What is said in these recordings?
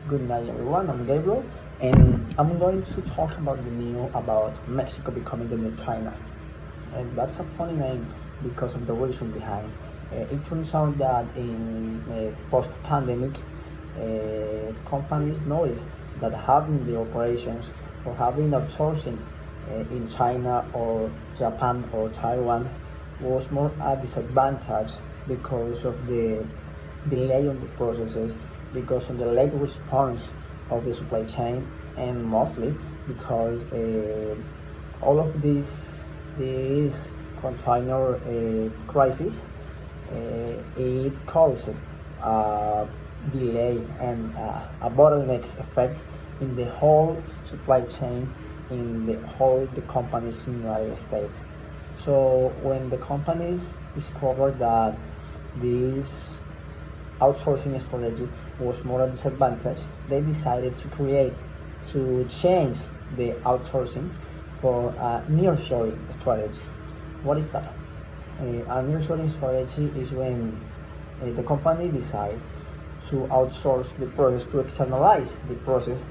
Good night, everyone. I'm Gabriel, and I'm going to talk about the news about Mexico becoming the new China. And that's a funny name because of the reason behind. It turns out that in post-pandemic, companies noticed that having the operations or having outsourcing in China or Japan or Taiwan was more a disadvantage because of the delay on the processes, because of the late response of the supply chain, and mostly because all of this container crisis it caused a delay and a bottleneck effect in the whole supply chain in the companies in the United States. So when the companies discovered that this outsourcing strategy was more a disadvantage, they decided to change the outsourcing for a nearshoring strategy. What is that? A nearshoring strategy is when the company decides to outsource the process, to externalize the process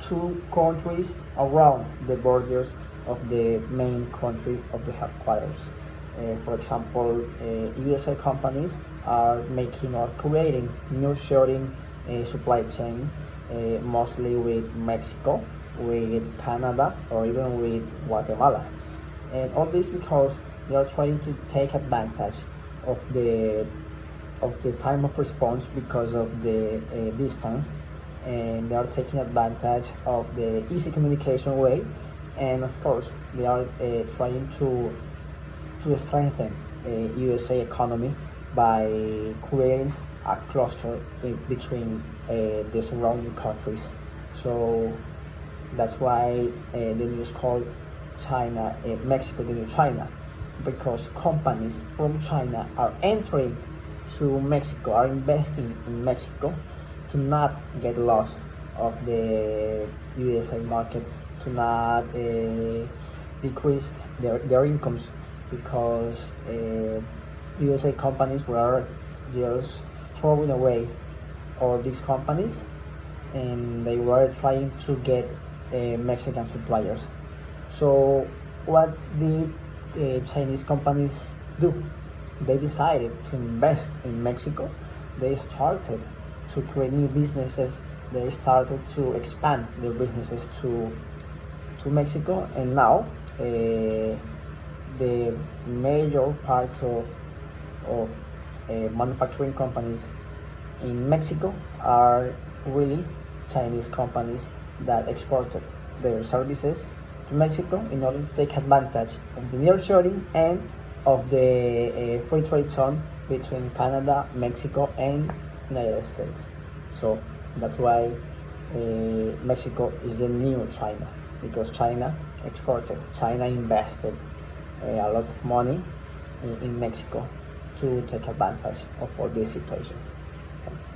to countries around the borders of the main country of the headquarters. For example, USA companies are making or creating nearshoring supply chains, mostly with Mexico, with Canada, or even with Guatemala. And all this because they are trying to take advantage of the time of response because of the distance, and they are taking advantage of the easy communication way, and of course they are trying to strengthen USA economy by creating a cluster between the surrounding countries. So that's why the news called China, Mexico the new China, because companies from China are entering to Mexico, are investing in Mexico to not get lost of the USA market, to not decrease their incomes, because USA companies were just throwing away all these companies, and they were trying to get Mexican suppliers. So what did Chinese companies do? They decided to invest in Mexico. They started to create new businesses. They started to expand their businesses to Mexico, and now the major part of manufacturing companies in Mexico are really Chinese companies that exported their services to Mexico in order to take advantage of the nearshoring and of the free trade zone between Canada, Mexico, and United States. So that's why Mexico is the new China, because China exported, China invested a lot of money in Mexico to take advantage of all this situation. Thanks.